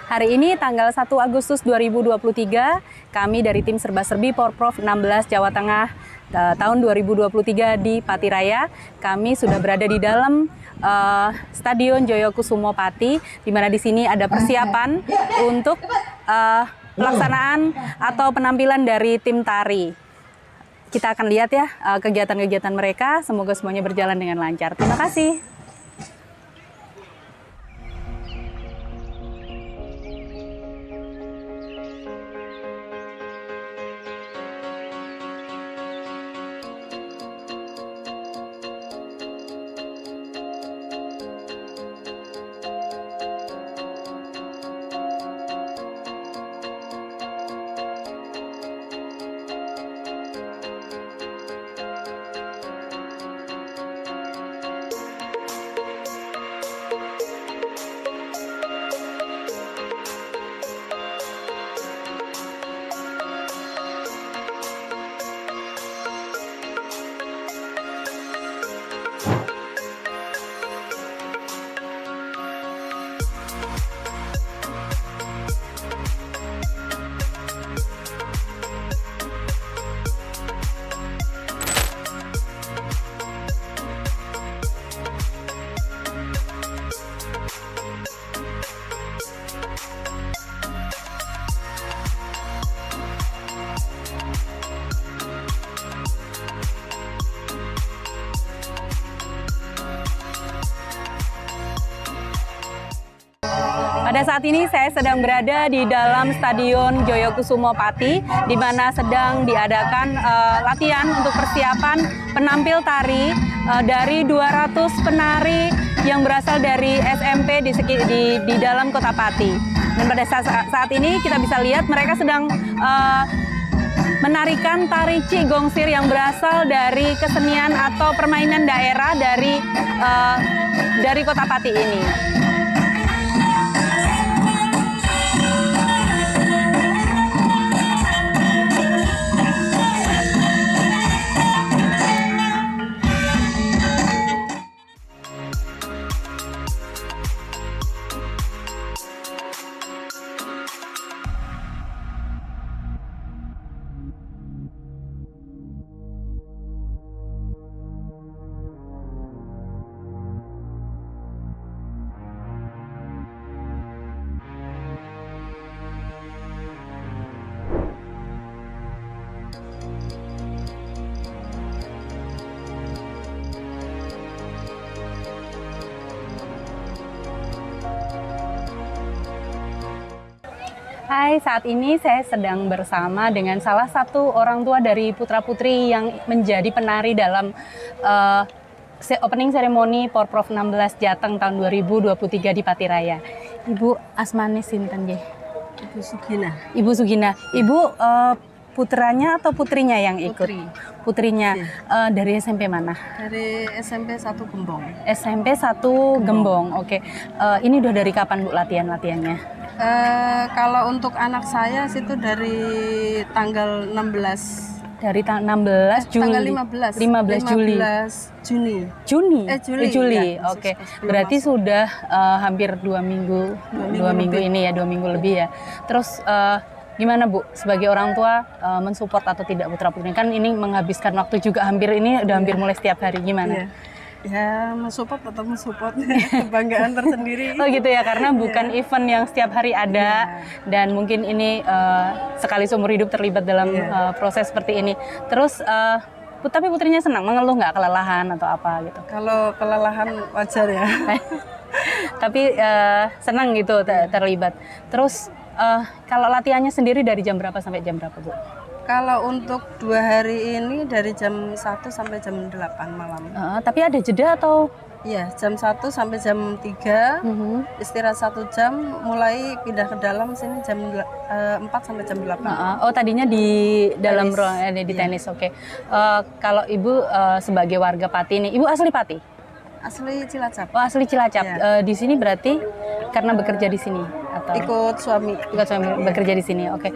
Hari ini tanggal 1 Agustus 2023, kami dari tim Serba-Serbi Porprov 16 Jawa Tengah tahun 2023 di Patiraya. Kami sudah berada di dalam Stadion Joyokusumo Pati, di mana di sini ada persiapan untuk pelaksanaan atau penampilan dari tim tari. Kita akan lihat ya kegiatan-kegiatan mereka, semoga semuanya berjalan dengan lancar. Terima kasih. Pada saat ini saya sedang berada di dalam Stadion Joyokusumo Pati, di mana sedang diadakan latihan untuk persiapan penampil tari dari 200 penari yang berasal dari SMP di dalam Kota Pati. Dan pada saat ini kita bisa lihat mereka sedang menarikan tari Cigongsir yang berasal dari kesenian atau permainan daerah dari Kota Pati ini. Hai, saat ini saya sedang bersama dengan salah satu orang tua dari putra-putri yang menjadi penari dalam opening ceremony Porprov 16 Jateng tahun 2023 di Patiraya. Ibu asmane sinten nggih? Ibu Sugina. Ibu Sugina. Ibu putranya atau putrinya yang ikut? Putri. Putrinya. Dari SMP mana? Dari SMP 1 Gembong. SMP 1 Gembong. Oke. Ini udah dari kapan Bu latihannya? Kalau untuk anak saya situ dari tanggal 16. Dari tanggal 16 Juli. Tanggal 15 Juli. Juni. Juli. Ya, Oke. Berarti masuk. Sudah hampir 2 minggu. 2 minggu ini ya, 2 minggu lebih ya. Terus gimana Bu sebagai orang tua mensupport atau tidak putra-putri? Kan ini menghabiskan waktu juga hampir mulai setiap hari, gimana? Ya, mensupport atau mensupport kebanggaan tersendiri. Oh gitu ya, karena bukan event yang setiap hari ada dan mungkin ini sekali seumur hidup terlibat dalam proses seperti ini. Terus tapi putrinya senang, mengeluh nggak kelelahan atau apa gitu? Kalau kelelahan wajar ya. Tapi senang gitu terlibat. Terus kalau latihannya sendiri dari jam berapa sampai jam berapa Bu? Kalau untuk 2 hari ini dari jam 1 sampai jam 8 malam. Tapi ada jeda atau? Iya, jam 1 sampai jam 3, istirahat 1 jam, mulai pindah ke dalam sini jam 4 sampai jam 8. Oh, tadinya di dalam tenis. ruang di tenis, oke. Kalau Ibu sebagai warga Pati ini, Ibu asli Pati? Asli Cilacap. Oh, asli Cilacap. Ya. Di sini berarti karena bekerja di sini atau? Ikut suami. Ikut suami bekerja di sini, oke.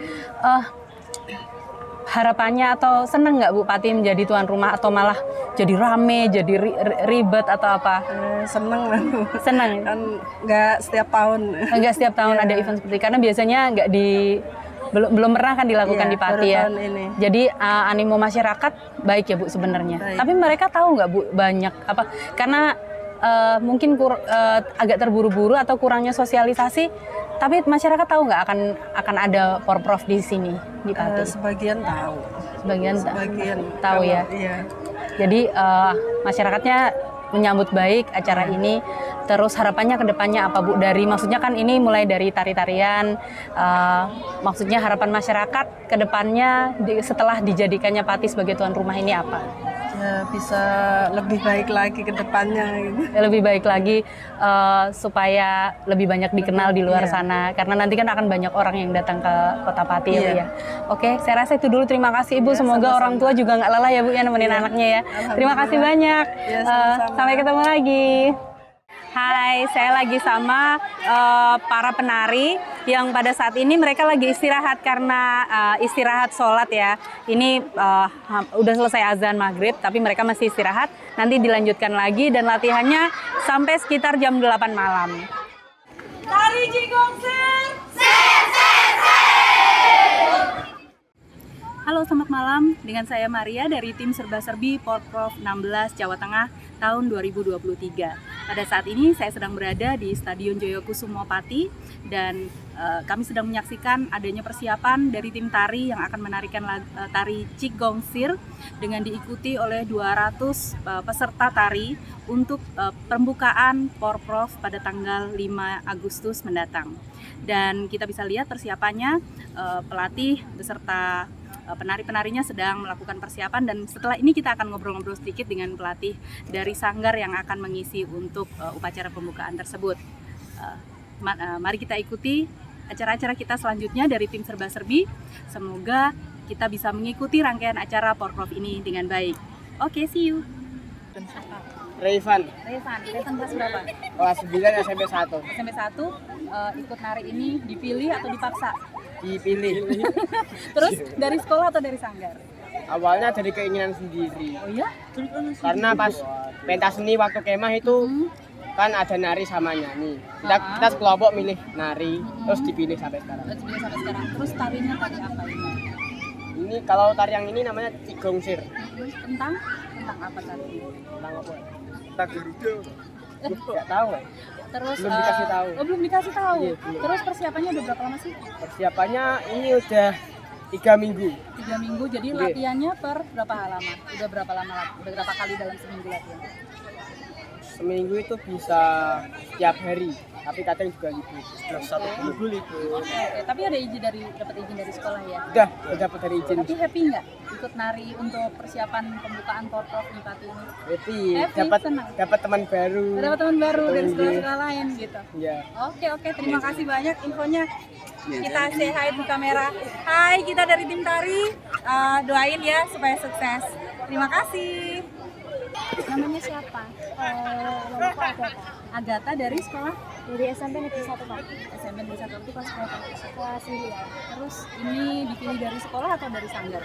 harapannya atau seneng nggak Bu Pati menjadi tuan rumah atau malah jadi rame, jadi ribet atau apa? Seneng lah. Seneng. Kan nggak setiap tahun. Enggak setiap tahun ada event seperti karena biasanya nggak belum pernah kan dilakukan di Pati ya. Tahun ini. Jadi animo masyarakat baik ya Bu sebenarnya. Baik. Tapi mereka tahu nggak Bu banyak apa? Karena mungkin agak terburu-buru atau kurangnya sosialisasi. Tapi masyarakat tahu nggak akan ada porprov di sini di Pati? Sebagian tahu. Sebagian tahu kalau, ya. Iya. Jadi masyarakatnya menyambut baik acara ini. Terus harapannya ke depannya apa Bu? Maksudnya kan ini mulai dari tari-tarian. Maksudnya harapan masyarakat ke depannya setelah dijadikannya Pati sebagai tuan rumah ini apa? Ya bisa lebih baik lagi ke depannya gitu. Lebih baik lagi supaya lebih banyak dikenal di luar sana. Karena nanti kan akan banyak orang yang datang ke Kota Pati ya Bu ya. Oke, saya rasa itu dulu. Terima kasih Ibu. Semoga sama-sama. orang tua juga nggak lelah ya Bu ya nemenin anaknya ya. Terima kasih banyak. Ya, sama-sama. Sampai ketemu lagi. Hai, saya lagi sama para penari yang pada saat ini mereka lagi istirahat karena istirahat sholat ya. Ini udah selesai azan maghrib, tapi mereka masih istirahat. Nanti dilanjutkan lagi dan latihannya sampai sekitar jam 8 malam. Tari Cigongsir! Halo, selamat malam. Dengan saya Maria dari tim Serba Serbi Porprov 16 Jawa Tengah tahun 2023. Pada saat ini saya sedang berada di Stadion Joyokusumo Pati dan kami sedang menyaksikan adanya persiapan dari tim tari yang akan menarikan tari Cigongsir dengan diikuti oleh 200 peserta tari untuk pembukaan Porprov pada tanggal 5 Agustus mendatang. Dan kita bisa lihat persiapannya, pelatih beserta penari-penarinya sedang melakukan persiapan dan setelah ini kita akan ngobrol-ngobrol sedikit dengan pelatih dari sanggar yang akan mengisi untuk upacara pembukaan tersebut. Mari kita ikuti acara-acara kita selanjutnya dari tim Serba Serbi. Semoga kita bisa mengikuti rangkaian acara Porprov ini dengan baik. Oke, see you. Revan Kelas berapa? kelas 9 SMP 1 SMP 1 ikut nari ini dipilih atau dipaksa? dipilih. Terus dari sekolah atau dari sanggar? Awalnya dari keinginan sendiri. Oh iya? Karena pas pentas seni waktu kemah itu kan ada nari sama nyanyi. Kita sekelompok milih nari, terus dipilih sampai sekarang. Terus tarinya tari apa ini? Ini kalau tari yang ini namanya Cigongsir. Terus tentang apa tadi? Tentang apa? Tak Garuda. Enggak tahu ya. Terus Belum dikasih tahu. Oh, belum dikasih tahu. Iya, belum. Terus persiapannya udah berapa lama sih? Persiapannya ini udah 3 minggu. 3 minggu. Jadi Iya. latihannya per berapa lama? Udah berapa lama? Udah berapa kali dalam seminggu latihan? Seminggu itu bisa setiap hari, tapi kadang juga libur. Satu minggu libur. Oke. Tapi ada dapat izin dari sekolah ya? Udah dapat dari izin. Tapi happy nggak ikut nari untuk persiapan pembukaan Porprov di Pati ini? Happy, Happy, senang. dapat teman baru. Dapat teman baru dari Betul, sekolah-sekolah lain gitu. Iya. Oke, terima kasih banyak infonya. Kita say hi di kamera. Hai, kita dari tim tari. Doain ya supaya sukses. Terima kasih. Namanya siapa? Namaku Agatha. Agatha dari sekolah Dari SMP Negeri 1 Pak. SMP Negeri 1 itu kelas berapa? Kelas 9. Terus ini dipilih dari sekolah atau dari sanggar?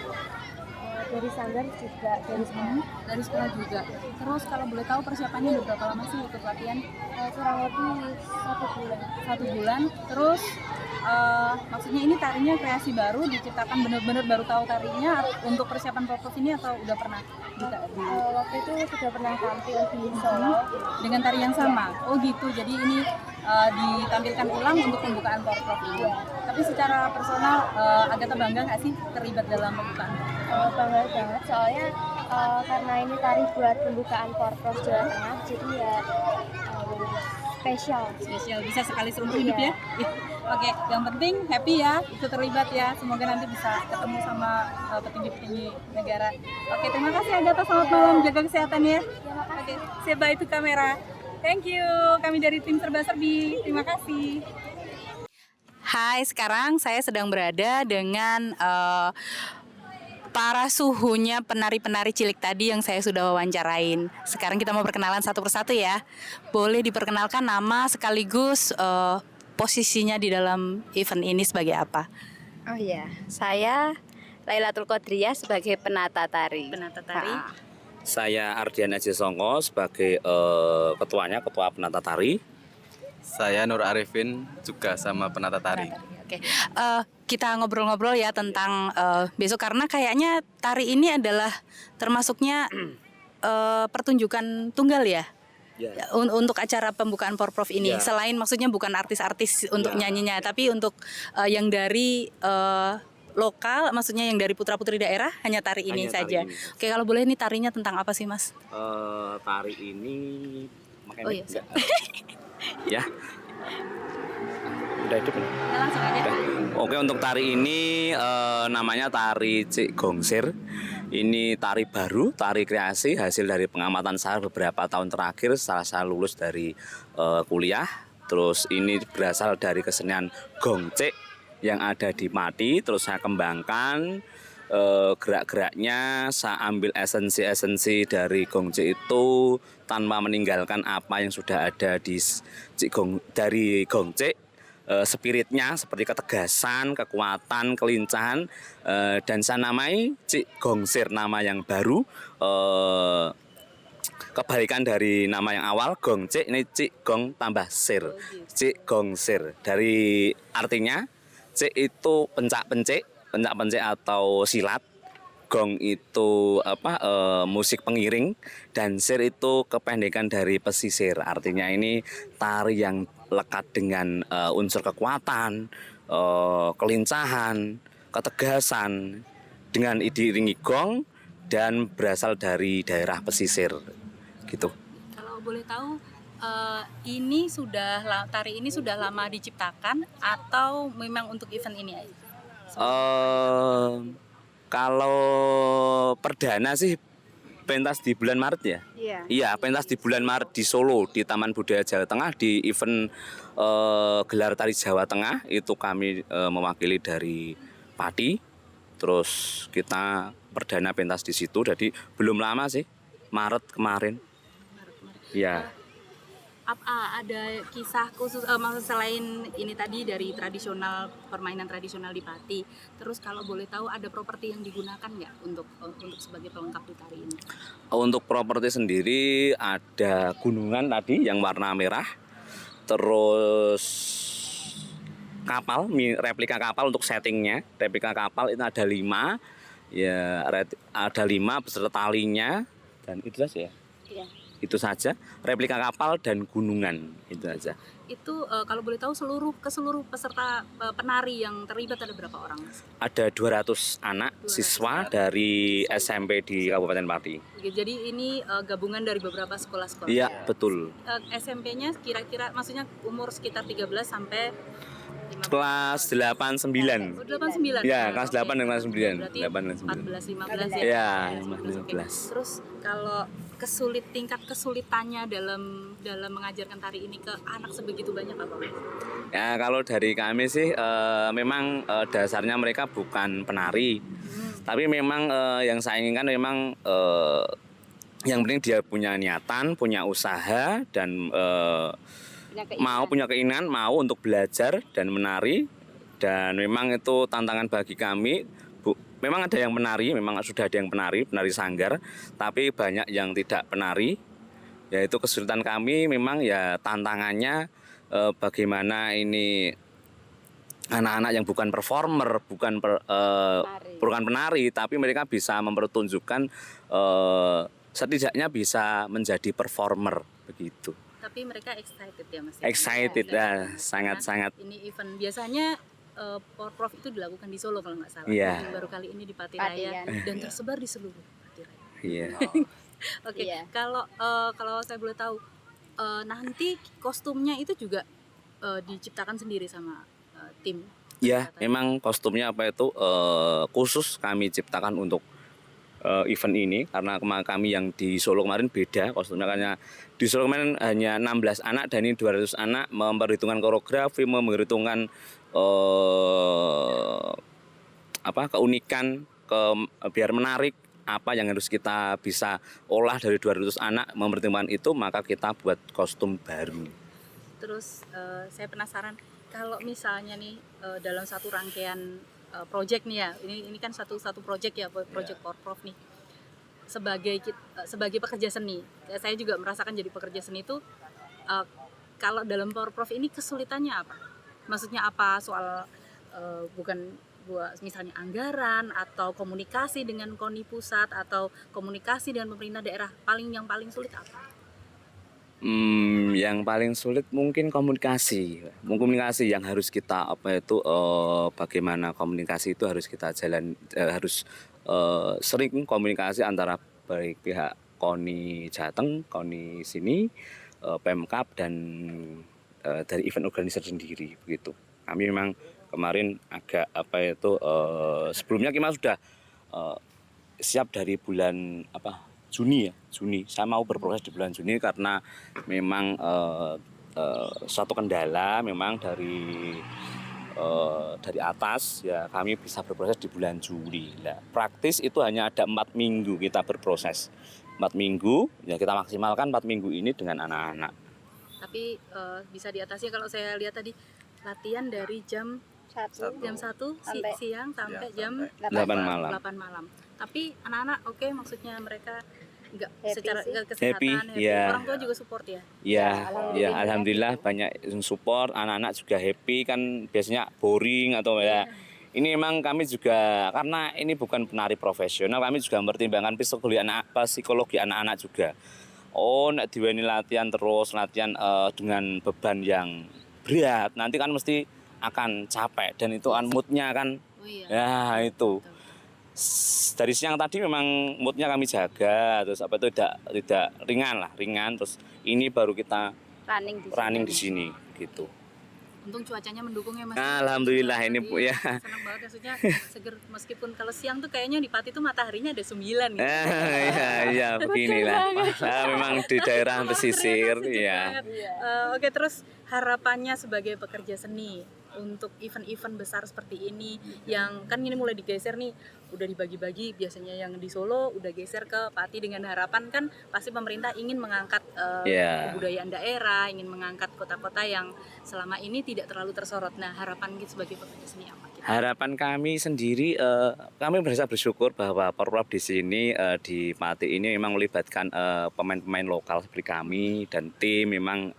Dari sanggar juga dari sekolah. Dari sekolah juga. Terus kalau boleh tahu persiapannya udah berapa lama sih ikut latihan? Kurang lebih 1 bulan. 1 bulan. Terus maksudnya ini tarinya kreasi baru, diciptakan benar-benar baru tahu tarinya untuk persiapan Porprov ini atau udah pernah Waktu itu sudah pernah tampil di Solo. dengan tari yang sama? Oh gitu, jadi ini ditampilkan ulang untuk pembukaan Porprov ini. Tapi secara personal Agatha bangga nggak sih terlibat dalam pembukaan? Bangga banget soalnya karena ini tari buat pembukaan Porprov Jawa Tengah, jadi ya spesial. Bisa sekali seumur hidup ya. Oke, yang penting happy ya, ikut terlibat ya. Semoga nanti bisa ketemu sama petinggi-petinggi negara. Oke, terima kasih Agatha, selamat malam, jaga kesehatan ya. Oke, say bye to kamera. Thank you, kami dari tim Serba Serbi. Terima kasih. Hai, sekarang saya sedang berada dengan para suhunya penari-penari cilik tadi yang saya sudah wawancarain. Sekarang kita mau perkenalan satu persatu ya. Boleh diperkenalkan nama sekaligus posisinya di dalam event ini sebagai apa? Oh iya, saya Lailatul Qadrah sebagai penata tari. Penata tari. Saya Ardian Aji Songko sebagai ketuanya, ketua penata tari. Saya Nur Arifin juga sama penata tari. Oke, kita ngobrol-ngobrol ya tentang besok karena kayaknya tari ini adalah termasuknya pertunjukan tunggal ya. Ya. Untuk acara pembukaan Porprov ini, Ya. selain maksudnya bukan artis-artis untuk Ya. nyanyinya, tapi untuk yang dari lokal, maksudnya yang dari putra-putri daerah hanya tari ini Hanya tari saja. ini. Oke, kalau boleh ini tarinya tentang apa sih, Mas? Tari ini makanya Oh iya, enggak. Ya. Udah itu belum? Ya, langsung aja. Udah. Oke, untuk tari ini namanya tari Cik Gongsir. Ini tari baru, tari kreasi hasil dari pengamatan saya beberapa tahun terakhir setelah saya lulus dari kuliah. Terus ini berasal dari kesenian Gongcek yang ada di Pati. Terus saya kembangkan gerak-geraknya, saya ambil esensi-esensi dari Gongcek itu tanpa meninggalkan apa yang sudah ada dari Gongcek. Spiritnya seperti ketegasan, kekuatan, kelincahan, dan saya namai Cik Gongsir, nama yang baru, kebalikan dari nama yang awal Gongcek, ini Cik Gong tambah Sir, Cik Gongsir. Dari artinya Cik itu pencak-pencik atau silat. Gong itu musik pengiring, dan sir itu kependekan dari pesisir. Artinya ini tari yang lekat dengan unsur kekuatan, kelincahan, ketegasan dengan diiringi gong dan berasal dari daerah pesisir gitu. Kalau boleh tahu, tari ini sudah lama diciptakan atau memang untuk event ini aja? Kalau perdana sih pentas di bulan Maret ya. Iya. Iya, pentas di bulan Maret di Solo di Taman Budaya Jawa Tengah di event gelar tari Jawa Tengah itu kami mewakili dari Pati. Terus kita perdana pentas di situ. Jadi belum lama sih, Maret kemarin. Iya. Ada kisah khusus maksud selain ini tadi dari permainan tradisional di Pati. Terus kalau boleh tahu ada properti yang digunakan nggak untuk sebagai pelengkap di tari ini? Untuk properti sendiri ada gunungan tadi yang warna merah. Terus kapal, replika kapal untuk settingnya. Replika kapal itu ada 5. Ya, ada 5 beserta talinya, dan itu saja ya. Iya. Itu saja, replika kapal dan gunungan, itu saja. Itu kalau boleh tahu seluruh peserta penari yang terlibat ada berapa orang, Mas? Ada 200 anak 200 siswa dari SMP di Kabupaten Pati. Jadi ini gabungan dari beberapa sekolah-sekolah. Iya, betul. SMP-nya kira-kira maksudnya umur sekitar 13 sampai 15. Kelas 8 9. 89. Ya, kelas 8 dan kelas 9. Berarti 8 dan 9. 14 15 ya. Iya, 15. 15. Terus kalau tingkat kesulitannya dalam mengajarkan tari ini ke anak sebegitu banyak apa, Mas? Ya, kalau dari kami sih memang dasarnya mereka bukan penari. Tapi memang yang saya inginkan memang yang penting dia punya niatan, punya usaha, dan punya keinginan mau untuk belajar dan menari. Dan memang itu tantangan bagi kami. Memang ada yang menari, memang sudah ada yang penari sanggar, tapi banyak yang tidak penari. Yaitu kesulitan kami memang ya tantangannya bagaimana ini anak-anak yang bukan performer, bukan penari, tapi mereka bisa mempertunjukkan setidaknya bisa menjadi performer begitu. Tapi mereka excited ya, Mas? Excited ya, sangat-sangat. Ini event biasanya Porprov itu dilakukan di Solo kalau nggak salah. Iya. Yang baru kali ini di Pati Raya Pati, dan tersebar di seluruh Pati Raya. Iya. Oke, Iya. kalau saya boleh tahu nanti kostumnya itu juga diciptakan sendiri sama tim. Ya, memang kostumnya khusus kami ciptakan untuk event ini, karena kami yang di Solo kemarin beda kostumnya, karena di Solo kemarin hanya 16 anak dan ini 200 anak, memperhitungkan koreografi, memperhitungkan keunikan, biar menarik apa yang harus kita bisa olah dari 200 anak, mempertimbangkan itu maka kita buat kostum baru. Terus saya penasaran kalau misalnya nih dalam satu rangkaian project nih ya. Ini kan satu project ya, project Porprov nih. Sebagai pekerja seni, saya juga merasakan jadi pekerja seni itu kalau dalam Porprov ini kesulitannya apa? Maksudnya apa soal bukan buat misalnya anggaran atau komunikasi dengan KONI pusat atau komunikasi dengan pemerintah daerah, yang paling sulit apa? Yang paling sulit mungkin komunikasi yang harus kita bagaimana komunikasi itu harus kita harus sering komunikasi antara baik pihak KONI Jateng, KONI sini, Pemkab dan dari event organizer sendiri begitu. Kami memang kemarin agak sebelumnya kita sudah siap dari bulan Juni. Saya mau berproses di bulan Juni karena memang suatu kendala memang dari atas ya kami bisa berproses di bulan Juli. Nah, praktis itu hanya ada 4 minggu kita berproses. 4 minggu ya kita maksimalkan 4 minggu ini dengan anak-anak. Tapi bisa diatasi kalau saya lihat tadi latihan dari jam 1 siang sampai jam 8 malam. 8 malam. Tapi anak-anak oke, maksudnya mereka enggak Happy secara sih. kesehatan happy. Ya. Orang tua juga support ya. Ya, alhamdulillah banyak yang support, anak-anak juga happy kan biasanya boring atau ya. Ini memang kami juga karena ini bukan penari profesional, kami juga mempertimbangkan psikologi anak-anak juga. Nek diweni latihan dengan beban yang berat, nanti kan mesti akan capek dan itu kan moodnya kan. Oh iya. Ya itu. Dari siang tadi memang moodnya kami jaga, terus tidak ringan, terus ini baru kita running di sini gitu. Untung cuacanya mendukung ya Mas. Alhamdulillah ini Bu ya. Senang banget maksudnya seger, meskipun kalau siang tuh kayaknya di Pati tuh mataharinya ada 9 gitu. Iya beginilah. Memang di daerah pesisir ya. Oke, terus harapannya sebagai pekerja seni untuk event-event besar seperti ini yang kan ini mulai digeser nih, udah dibagi-bagi, biasanya yang di Solo udah geser ke Pati dengan harapan kan pasti pemerintah ingin mengangkat kebudayaan daerah, ingin mengangkat kota-kota yang selama ini tidak terlalu tersorot. Nah, harapan kita sebagai pekerja seni apa? Harapan kami sendiri, kami merasa bersyukur bahwa Porprov di sini di Pati ini memang melibatkan pemain-pemain lokal seperti kami dan tim memang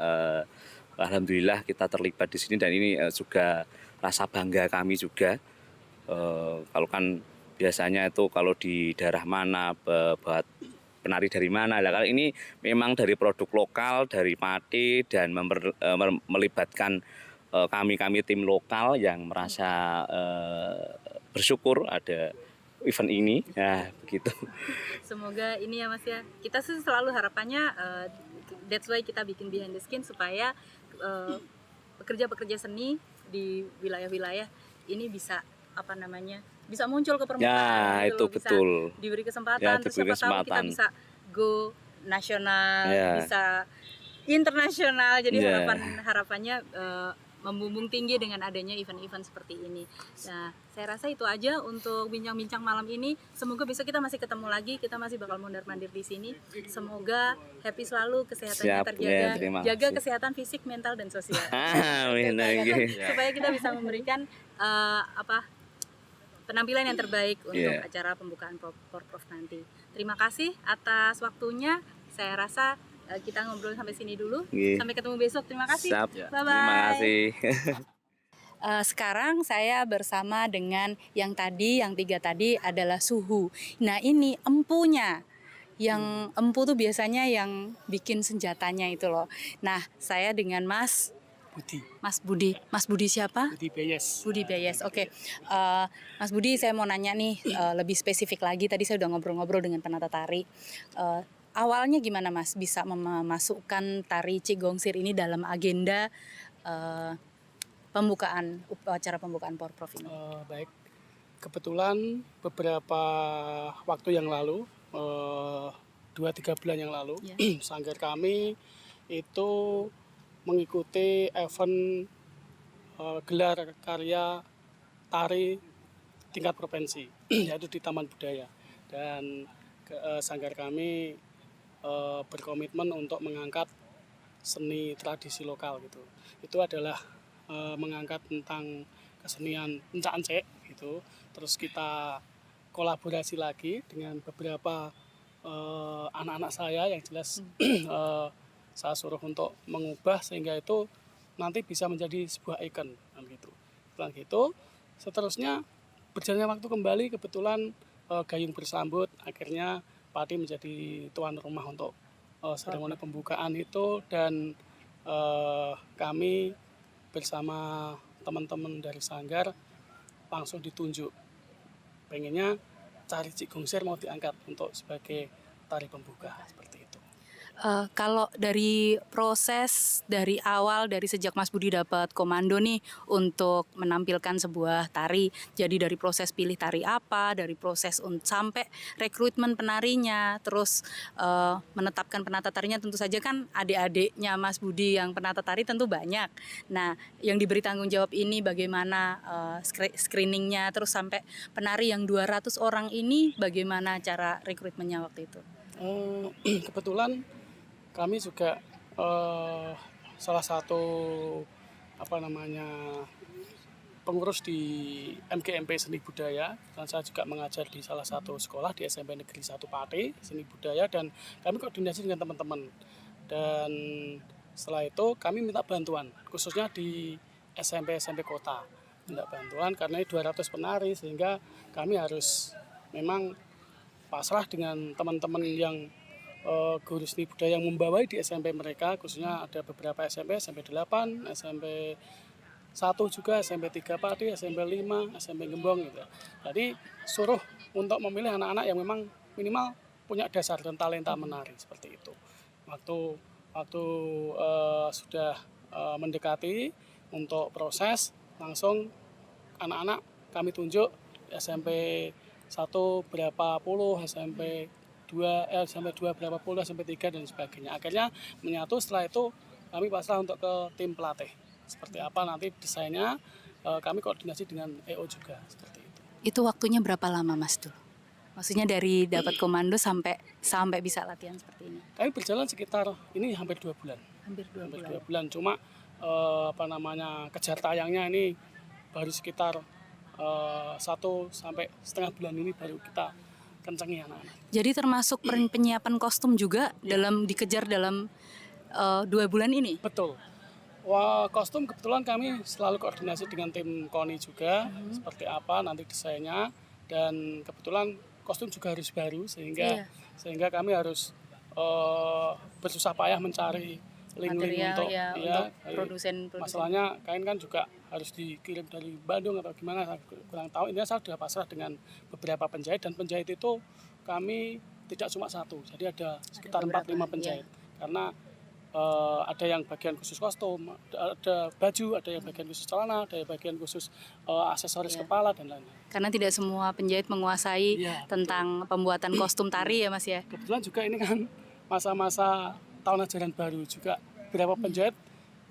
alhamdulillah kita terlibat di sini dan ini juga rasa bangga kami juga. Kalau kan biasanya itu kalau di daerah mana buat penari dari mana. Nah, kali ini memang dari produk lokal dari Pati dan melibatkan kami tim lokal yang merasa bersyukur ada event ini. Nah, begitu. Semoga ini ya Mas ya. Kita sih selalu harapannya that's why kita bikin Behind the Skin supaya pekerja-pekerja seni di wilayah-wilayah ini bisa bisa muncul ke permukaan. Ya, gitu itu loh. Bisa betul. diberi kesempatan, Ya, terus diberi siapa tahu kita kesempatan. bisa go nasional, Ya. bisa internasional. Jadi Ya. harapannya membumbung tinggi dengan adanya event-event seperti ini. Nah, saya rasa itu aja untuk bincang-bincang malam ini. Semoga besok kita masih ketemu lagi, kita masih bakal mondar-mandir di sini. Semoga happy selalu, kesehatannya Siap, terjaga, ya, terima jaga kasih. kesehatan fisik, mental dan sosial. Amin. Supaya kita bisa memberikan penampilan yang terbaik untuk acara pembukaan Porprov nanti. Terima kasih atas waktunya. Saya rasa kita ngobrol sampai sini dulu. Sampai ketemu besok. Terima kasih. Siap. Bye-bye. Terima kasih. Sekarang saya bersama dengan yang tiga tadi adalah Suhu. Nah, ini empunya. Yang empu tuh biasanya yang bikin senjatanya itu loh. Nah, saya dengan Mas Budi. Mas Budi siapa? Budi Beyes. Oke. Mas Budi, saya mau nanya nih lebih spesifik lagi. Tadi saya udah ngobrol-ngobrol dengan penata tari. Awalnya gimana Mas bisa memasukkan tari Cigongsir ini dalam agenda upacara pembukaan Porprov ini? Baik, kebetulan beberapa waktu yang lalu, 2-3 bulan yang lalu, sanggar kami itu mengikuti event gelar karya tari tingkat provinsi, yaitu di Taman Budaya. Dan sanggar kami berkomitmen untuk mengangkat seni tradisi lokal gitu. Itu adalah mengangkat tentang kesenian pencak encek gitu. Terus kita kolaborasi lagi dengan beberapa anak-anak saya yang jelas saya suruh untuk mengubah sehingga itu nanti bisa menjadi sebuah ikon gitu. Setelah itu seterusnya berjalannya waktu kembali kebetulan Gayung bersambut akhirnya Pati menjadi tuan rumah untuk seremoni pembukaan itu dan kami bersama teman-teman dari Sanggar langsung ditunjuk pengennya cari Cik Gongser mau diangkat untuk sebagai tari pembuka seperti itu. Kalau dari proses dari awal, dari sejak Mas Budi dapat komando nih untuk menampilkan sebuah tari, jadi dari proses pilih tari apa, dari proses sampai rekrutmen penarinya, terus menetapkan penata tarinya, tentu saja kan adik-adiknya Mas Budi yang penata tari tentu banyak. Nah, yang diberi tanggung jawab ini bagaimana screeningnya, terus sampai penari yang 200 orang ini bagaimana cara rekrutmennya waktu itu? Kebetulan kami juga salah satu pengurus di MGMP Seni Budaya dan saya juga mengajar di salah satu sekolah di SMP Negeri 1 Pati Seni Budaya dan kami koordinasi dengan teman-teman dan setelah itu kami minta bantuan khususnya di SMP kota minta bantuan karena ini 200 penari sehingga kami harus memang pasrah dengan teman-teman yang guru seni budaya yang membawai di SMP mereka, khususnya ada beberapa SMP 8, SMP 1 juga, SMP 3 Pati, SMP 5, SMP Gembong gitu. Jadi suruh untuk memilih anak-anak yang memang minimal punya dasar dan talenta menari seperti itu. Waktu sudah mendekati untuk proses langsung anak-anak kami tunjuk SMP 1 berapa puluh, SMP 2 berapa puluh, SMP 3 dan sebagainya. Akhirnya menyatu, setelah itu kami pasrah untuk ke tim pelatih. Seperti apa nanti desainnya kami koordinasi dengan EO juga seperti itu. Itu waktunya berapa lama Mas tuh? Maksudnya dari dapat komando sampai bisa latihan seperti ini? Kami berjalan sekitar ini hampir 2 bulan. Hampir 2 bulan. Cuma kejar tayangnya ini baru sekitar 1 sampai setengah bulan ini baru kita kencengi anak-anak. Jadi termasuk penyiapan kostum juga dikejar dalam 2 bulan ini? Betul. Kostum kebetulan kami selalu koordinasi dengan tim KONI juga seperti apa nanti desainnya dan kebetulan kostum juga harus baru sehingga kami harus bersusah payah mencari link-link untuk produsen. Masalahnya kain kan juga harus dikirim dari Bandung atau gimana, saya kurang tahu. Ini saya sudah pasrah dengan beberapa penjahit dan penjahit itu kami tidak cuma satu, jadi ada sekitar 4-5 penjahit karena ada yang bagian khusus kostum, ada baju, ada yang bagian khusus celana, ada yang bagian khusus aksesoris kepala dan lain-lain. Karena tidak semua penjahit menguasai tentang pembuatan kostum tari ya Mas ya. Kebetulan juga ini kan masa-masa tahun ajaran baru juga beberapa penjahit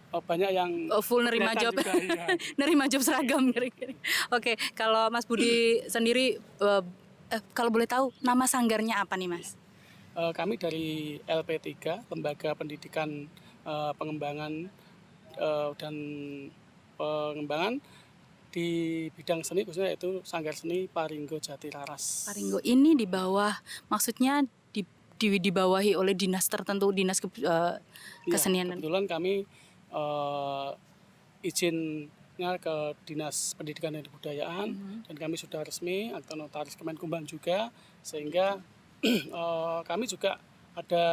banyak yang full nerima job juga, nerima job seragam. Oke, kalau Mas Budi sendiri kalau boleh tahu nama sanggarnya apa nih Mas? Kami dari LP3 Lembaga Pendidikan Pengembangan dan Pengembangan di bidang seni khususnya yaitu Sanggar Seni Paringgo Jati Raras. Paringgo ini di bawah, maksudnya dibawahi oleh dinas tertentu, dinas kesenian. Kebetulan kami izinnya ke Dinas Pendidikan dan Kebudayaan dan kami sudah resmi atau notaris Kemenkumham juga sehingga kami juga ada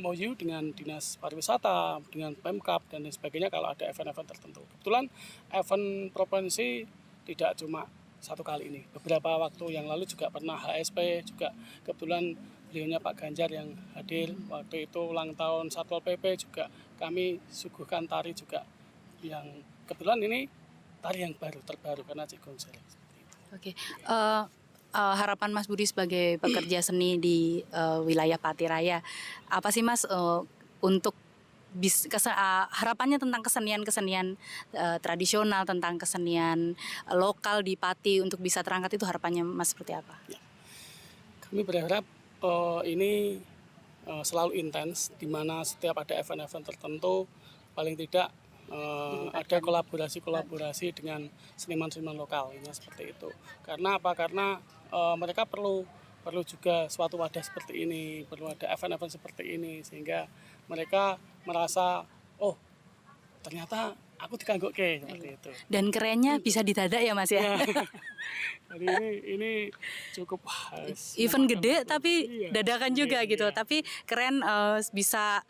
MOU dengan Dinas Pariwisata, dengan Pemkab dan lain sebagainya kalau ada event-event tertentu. Kebetulan event provinsi tidak cuma satu kali ini. Beberapa waktu yang lalu juga pernah HSP, juga kebetulan beliaunya Pak Ganjar yang hadir. Waktu itu ulang tahun Satpol PP juga kami suguhkan tari juga yang kebetulan ini tari yang terbaru karena Cik Gongser. Oke. Harapan Mas Budi sebagai pekerja seni di wilayah Pati Raya, apa sih Mas untuk harapannya tentang kesenian tradisional, tentang kesenian lokal di Pati untuk bisa terangkat itu harapannya Mas seperti apa? Ya. Kami berharap ini selalu intens, di mana setiap ada event-event tertentu paling tidak ada kolaborasi dengan seniman-seniman lokal, ini seperti itu. Karena apa? Karena mereka perlu juga suatu wadah seperti ini, perlu ada event-event seperti ini, sehingga mereka merasa, oh ternyata aku digangguke seperti itu. Dan kerennya bisa ditadak ya Mas ya. Jadi ini cukup Event gede tapi Iya. dadakan juga Iya, gitu. iya. Tapi keren bisa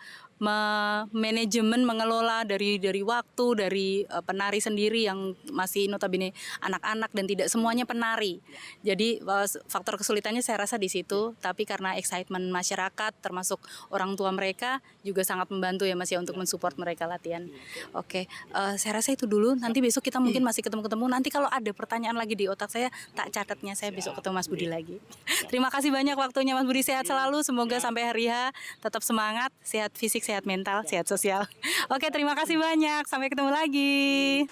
manajemen mengelola dari waktu dari penari sendiri yang masih notabene anak-anak dan tidak semuanya penari. Jadi faktor kesulitannya saya rasa di situ, tapi karena excitement masyarakat termasuk orang tua mereka juga sangat membantu ya Mas ya untuk mensupport mereka latihan. Oke, saya rasa itu dulu. Nanti besok kita mungkin masih ketemu-ketemu. Nanti kalau ada pertanyaan lagi di otak saya, tak catatnya saya besok ketemu Mas Budi lagi. Terima kasih banyak waktunya Mas Budi, sehat selalu. Semoga sampai hari H tetap semangat, sehat fisik, sehat mental, sehat sosial. Oke, terima kasih banyak. Sampai ketemu lagi.